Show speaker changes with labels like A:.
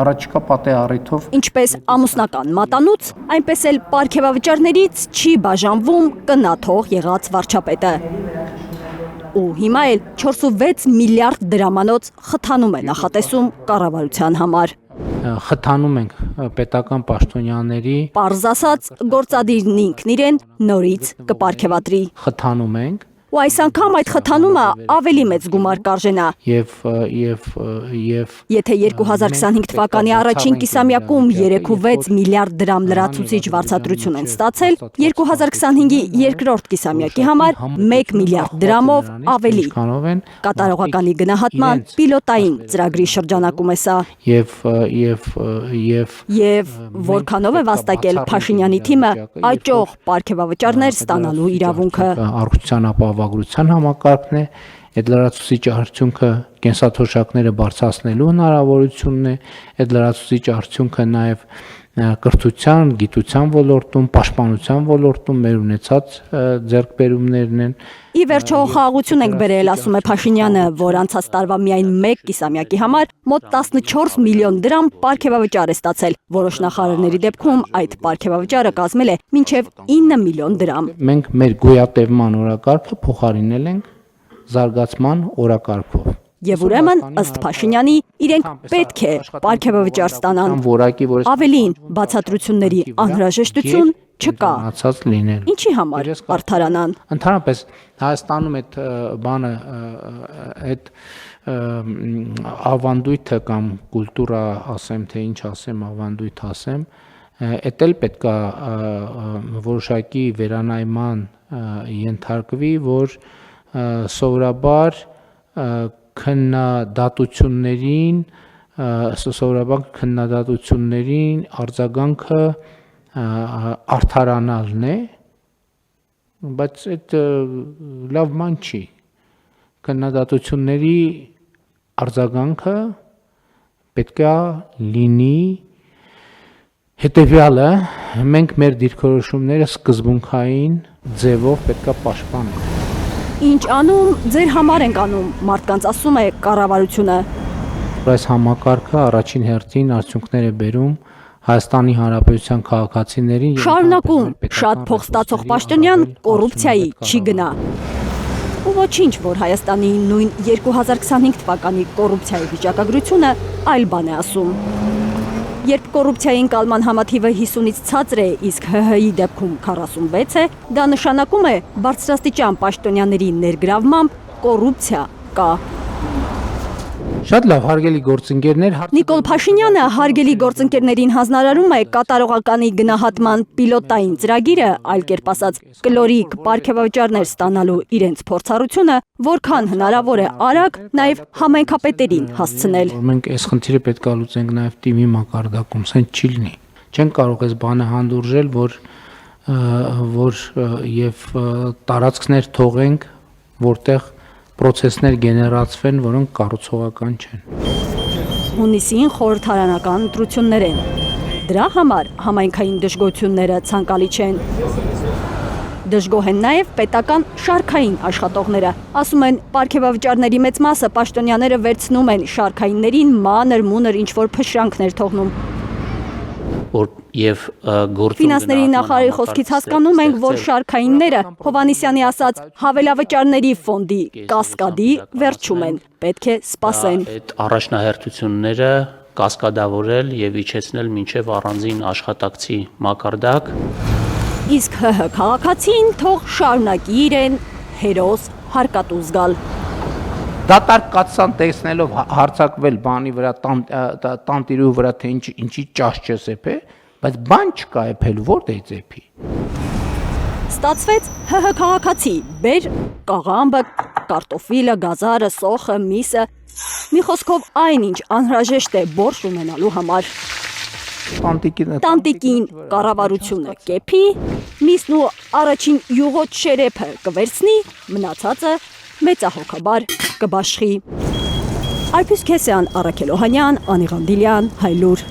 A: Առաջիկա պատե առիթով
B: Ինչպես ամուսնական մատանուց, այնպես էլ պարգևավճարներից չի բաժանվում կնաթող եղած վարչապետը։ Ու հիմա էլ 4.6 միլիարդ դրամանոց խթանում է նախատեսում կառավարության համար։
A: Խթանում ենք պետական պաշտոնյաների,
B: Պարզ ասած, գործադիրն ինքն իրեն նորից կպարգևատրի։
A: խթանում ենք
B: Ու այս անգամ այդ խթանումը ավելի մեծ գումար կարժենա։
A: եւ
B: Եթե 2025 թվականի առաջին կիսամյակում 3.6 միլիարդ դրամ լրացուցիչ վարձատրություն են ստացել, 2025-ի երկրորդ կիսամյակի համար 1 միլիարդ դրամով ավելի։ Կատարողականի գնահատման պիլոտային ծրագրի շրջանակում է սա։ Եվ որքանով է վաստակել Փաշինյանի թիմը աճող պարգևավճարներ ստանալու իրավունքը։
A: Առողջության ապահովագրության համակարգն է, այդ լրացուցիչ արդյունքը կենսաթոշակները բարձրացնելու հնարավորությունն է, այդ լրացուցիչ արդյունքը նաև կրթության, գիտության ոլորտում, պաշտպանության ոլորտում մեր ունեցած ձեռքբերումներն են։
B: Ի վերջո խաղաղություն ենք բերել, ասում է Փաշինյանը, որ անցած տարվա միայն 1 կիսամյակի համար մոտ 14 միլիոն դրամ պարգևավճար է ստացել։ Որոշ նախարարների դեպքում այդ պարգևավճարը կազմել է մինչև 9 միլիոն դրամ։
A: Մենք մեր գոյատևման օրակարգը փոխարինել ենք զարգացման օրակարգով։
B: Եվ ուրեմն, ըստ Փաշինյանի, իրենք պետք է պարգևավճար ստանան։ Ավելին, բացատրությունների անհրաժեշտություն չկա։ Ինչի համար արդարանան։
A: Ընդհանրապես Հայաստանում այդ բանը, այդ ավանդույթը կամ կուլտուրա ասեմ, թե ինչ ասեմ, ավանդույթ ասեմ, էդ էլ պետքա որոշակի վերանայման ենթարկվի, որ սովորաբար քննադատություններին արձագանքը արդարանալն է, բայց այդ լավ ման չի։ Քննադատությունների արձագանքը պետքա լինի հետևյալը, մենք մեր դիրքորոշումները սկզբունքային ձևով պետքա պաշտպանենք։
B: Ինչ անում, ձեր համար ենք անում, մարդկանց ասում է կառավարությունը։
A: Այս համակարգը առաջին հերթին արդյունքներ է բերում Հայաստանի Հանրապետության քաղաքացիներին։
B: Շարունակում, շատ փող ստացող պաշտոնյան կոռուպցիայի չի գնա։ Ու ոչինչ, որ Հայաստանի նույն 2025 թվականի կոռուպցիայի վիճակագրությունը այլ բան է ասում։ Երբ կոռուպցիայի ընկալման համաթիվը 50-ից ցածր է, իսկ ՀՀ-ի դեպքում 46 է, դա նշանակում է բարձրաստիճան պաշտոնյաների ներգրավմամբ կոռուպցիա կա։
A: Շատ լավ, հարգելի գործընկերներ,
B: Նիկոլ Փաշինյանը հարգելի գործընկերներին հանձնարարում է կատարողականի գնահատման պիլոտային ծրագիրը, այլ կերպ ասած, կլորիկ պարգևավճարներ ստանալու իրենց փորձառությունը, որքան հնարավոր է արագ նաև համայնքապետերին հասցնել։
A: Մենք այս խնդիրը պետք է լուծենք նաև թիմի մակարդակում, սենց չի լինի։ Չենք կարող այս բանը հանդուրժել, որ եւ տարածքներ թողենք, որտեղ պրոցեսներ գեներացվեն, որոնք կառուցողական չեն։
B: Հունիսին խորհրդարանական ընտրություններ են։ Դրա համար համայնքային դժգոհությունները ցանկալի չեն։ Դժգոհ են նաև պետական շարքային աշխատողները։ Ասում են, պարգևավճարների մեծ մասը պաշտոնյաները վերցնում են շարքայիններին մանր-մունր ինչ-որ փշրանքներ թողնում։ Ֆինանսների նախարարի խոսքից հասկանում ենք, որ շարքայինները Հովհաննիսյանի ասած հավելավճարների ֆոնդի կասկադի վերջում են, պետք է սպասեն։
C: Այդ առաջնահերթությունները կասկադավորել եւ իջեցնել մինչեւ առանձին աշխատակցի մակարդակ։
B: Իսկ ՀՀ քաղաքացին թող շարունակի իրեն հերոս հարկատուզ գալ։
A: Դատարկ կացան տեսնելով հարցակվել բանի վրա, տանտիրու վրա, թե ինչի ճաշ չես էփե, բայց բան չկա էփելու, որտեղից էփի։
B: Ստացվեց ՀՀ քաղաքացի, բեր կաղամբը, կարտոֆիլը, գազարը, սոխը, միսը, մի խոսքով այնինչ անհրաժեշտ է բորշ ունենալու համար։ Տանտիկին կառավարությունը կեփի, միսն ու առաջին յուղոտ շերեփը կվերցնի, մնացածը մեծահոգաբար կբաշխի։ Այփյուս Քեսյան, Առաքել Օհանյան, Անի Ղանդիլյան, Հայլուր։